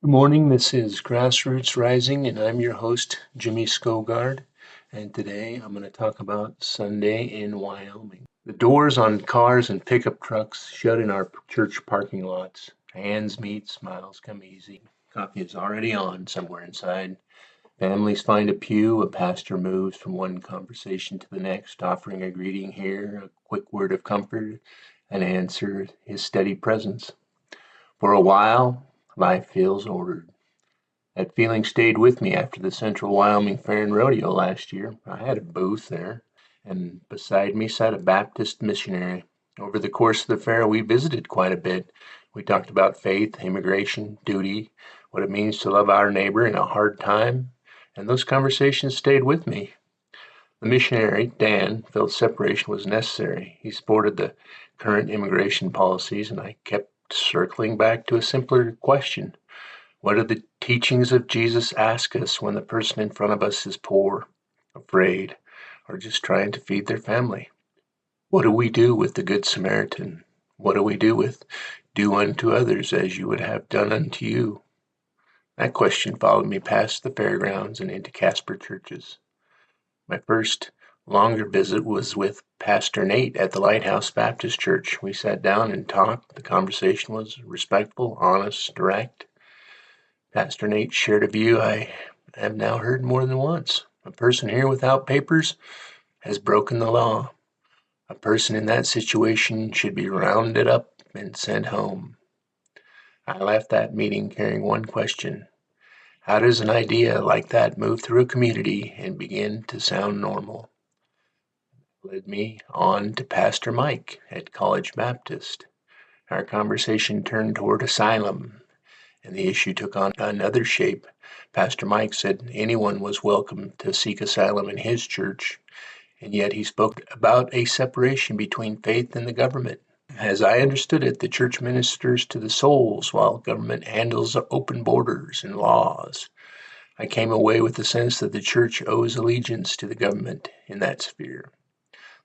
Good morning, this is Grassroots Rising, and I'm your host, Jimmy Skogard. And today I'm going to talk about Sunday in Wyoming. The doors on cars and pickup trucks shut in our church parking lots. Hands meet, smiles come easy. Coffee is already on somewhere inside. Families find a pew, a pastor moves from one conversation to the next, offering a greeting here, a quick word of comfort, an answer, his steady presence. For a while, life feels ordered. That feeling stayed with me after the Central Wyoming Fair and Rodeo last year. I had a booth there, and beside me sat a Baptist missionary. Over the course of the fair, we visited quite a bit. We talked about faith, immigration, duty, what it means to love our neighbor in a hard time, and those conversations stayed with me. The missionary, Dan, felt separation was necessary. He supported the current immigration policies, and I kept circling back to a simpler question. What do the teachings of Jesus ask us when the person in front of us is poor, afraid, or just trying to feed their family? What do we do with the Good Samaritan? What do we do with do unto others as you would have done unto you? That question followed me past the fairgrounds and into Casper churches. My first longer visit was with Pastor Nate at the Lighthouse Baptist Church. We sat down and talked. The conversation was respectful, honest, direct. Pastor Nate shared a view I have now heard more than once. A person here without papers has broken the law. A person in that situation should be rounded up and sent home. I left that meeting carrying one question. How does an idea like that move through a community and begin to sound normal? Led me on to Pastor Mike at College Baptist. Our conversation turned toward asylum, and the issue took on another shape. Pastor Mike said anyone was welcome to seek asylum in his church, and yet he spoke about a separation between faith and the government. As I understood it, the church ministers to the souls while government handles open borders and laws. I came away with the sense that the church owes allegiance to the government in that sphere.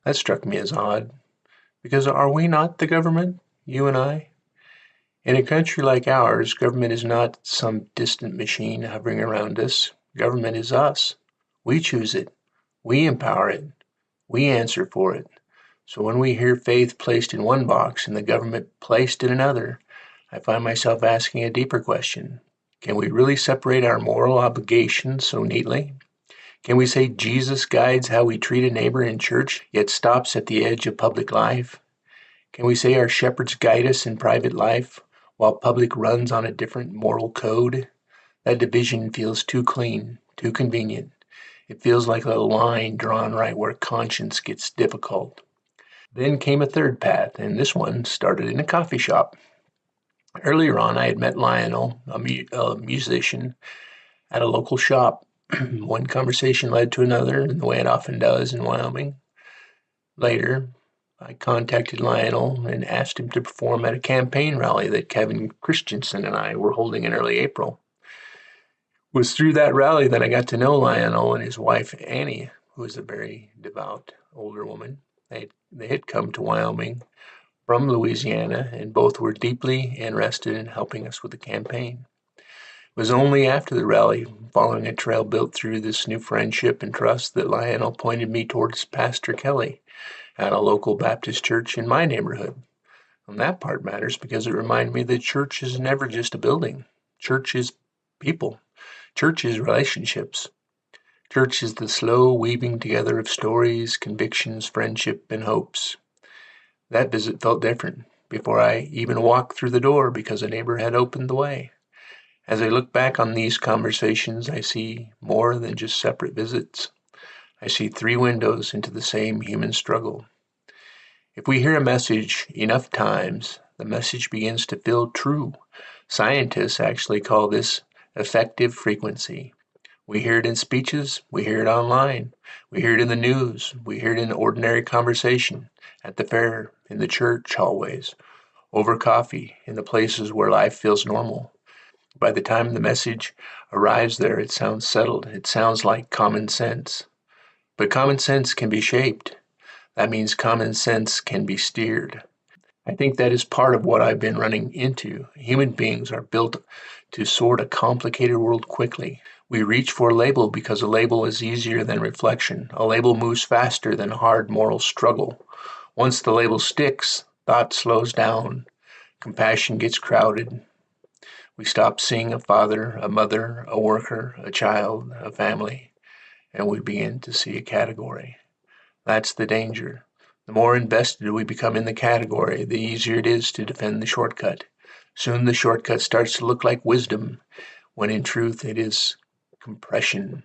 That struck me as odd, because are we not the government, you and I? In a country like ours, government is not some distant machine hovering around us. Government is us. We choose it. We empower it. We answer for it. So when we hear faith placed in one box and the government placed in another, I find myself asking a deeper question. Can we really separate our moral obligations so neatly? Can we say Jesus guides how we treat a neighbor in church, yet stops at the edge of public life? Can we say our shepherds guide us in private life, while public runs on a different moral code? That division feels too clean, too convenient. It feels like a line drawn right where conscience gets difficult. Then came a third path, and this one started in a coffee shop. Earlier on, I had met Lionel, a musician, at a local shop. One conversation led to another, in the way it often does in Wyoming. Later, I contacted Lionel and asked him to perform at a campaign rally that Kevin Christensen and I were holding in early April. It was through that rally that I got to know Lionel and his wife Annie, who is a very devout older woman. They had come to Wyoming from Louisiana, and both were deeply interested in helping us with the campaign. It was only after the rally, following a trail built through this new friendship and trust, that Lionel pointed me towards Pastor Kelly at a local Baptist church in my neighborhood. And that part matters because it reminded me that church is never just a building. Church is people. Church is relationships. Church is the slow weaving together of stories, convictions, friendship, and hopes. That visit felt different before I even walked through the door because a neighbor had opened the way. As I look back on these conversations, I see more than just separate visits. I see three windows into the same human struggle. If we hear a message enough times, the message begins to feel true. Scientists actually call this effective frequency. We hear it in speeches, we hear it online, we hear it in the news, we hear it in ordinary conversation, at the fair, in the church hallways, over coffee, in the places where life feels normal. By the time the message arrives there, it sounds settled. It sounds like common sense. But common sense can be shaped. That means common sense can be steered. I think that is part of what I've been running into. Human beings are built to sort a complicated world quickly. We reach for a label because a label is easier than reflection. A label moves faster than hard moral struggle. Once the label sticks, thought slows down, compassion gets crowded. We stop seeing a father, a mother, a worker, a child, a family, and we begin to see a category. That's the danger. The more invested we become in the category, the easier it is to defend the shortcut. Soon the shortcut starts to look like wisdom, when in truth it is compression.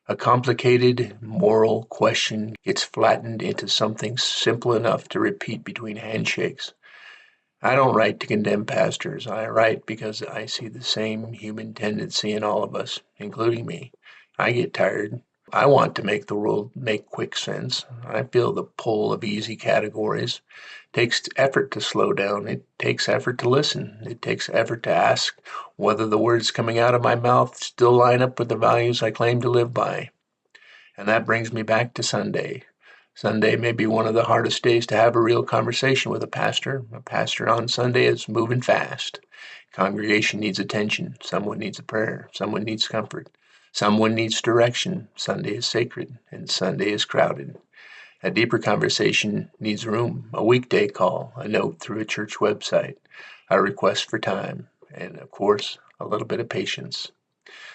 A complicated moral question gets flattened into something simple enough to repeat between handshakes. I don't write to condemn pastors. I write because I see the same human tendency in all of us, including me. I get tired. I want to make the world make quick sense. I feel the pull of easy categories. It takes effort to slow down. It takes effort to listen. It takes effort to ask whether the words coming out of my mouth still line up with the values I claim to live by. And that brings me back to Sunday. Sunday may be one of the hardest days to have a real conversation with a pastor. A pastor on Sunday is moving fast. Congregation needs attention. Someone needs a prayer. Someone needs comfort. Someone needs direction. Sunday is sacred, and Sunday is crowded. A deeper conversation needs room, a weekday call, a note through a church website, a request for time, and of course, a little bit of patience.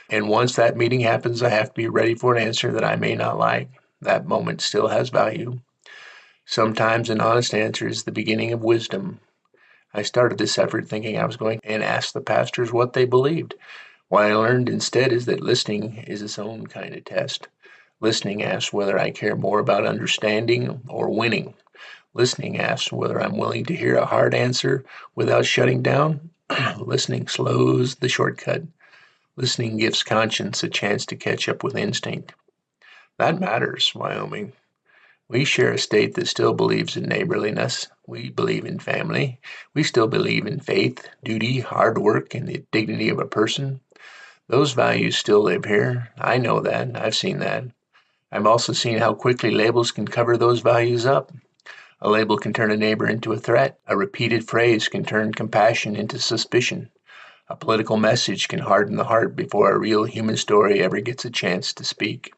And once that meeting happens, I have to be ready for an answer that I may not like. That moment still has value. Sometimes an honest answer is the beginning of wisdom. I started this effort thinking I was going and ask the pastors what they believed. What I learned instead is that listening is its own kind of test. Listening asks whether I care more about understanding or winning. Listening asks whether I'm willing to hear a hard answer without shutting down. Listening slows the shortcut. Listening gives conscience a chance to catch up with instinct. That matters, Wyoming. We share a state that still believes in neighborliness. We believe in family. We still believe in faith, duty, hard work, and the dignity of a person. Those values still live here. I know that. I've seen that. I've also seen how quickly labels can cover those values up. A label can turn a neighbor into a threat. A repeated phrase can turn compassion into suspicion. A political message can harden the heart before a real human story ever gets a chance to speak.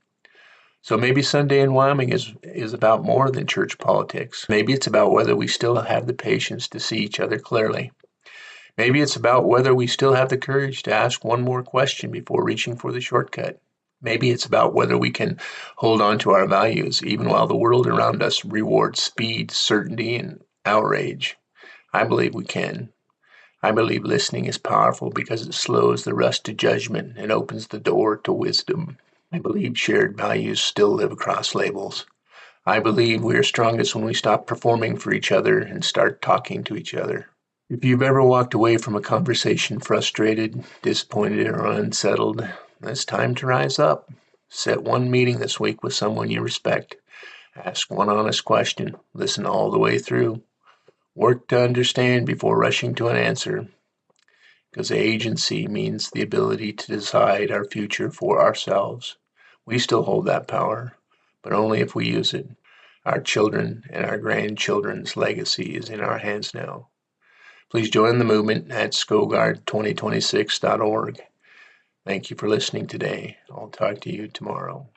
So maybe Sunday in Wyoming is about more than church politics. Maybe it's about whether we still have the patience to see each other clearly. Maybe it's about whether we still have the courage to ask one more question before reaching for the shortcut. Maybe it's about whether we can hold on to our values even while the world around us rewards speed, certainty, and outrage. I believe we can. I believe listening is powerful because it slows the rush to judgment and opens the door to wisdom. I believe shared values still live across labels. I believe we are strongest when we stop performing for each other and start talking to each other. If you've ever walked away from a conversation frustrated, disappointed, or unsettled, it's time to rise up. Set one meeting this week with someone you respect. Ask one honest question. Listen all the way through. Work to understand before rushing to an answer, because agency means the ability to decide our future for ourselves. We still hold that power, but only if we use it. Our children and our grandchildren's legacy is in our hands now. Please join the movement at skogard2026.org. Thank you for listening today. I'll talk to you tomorrow.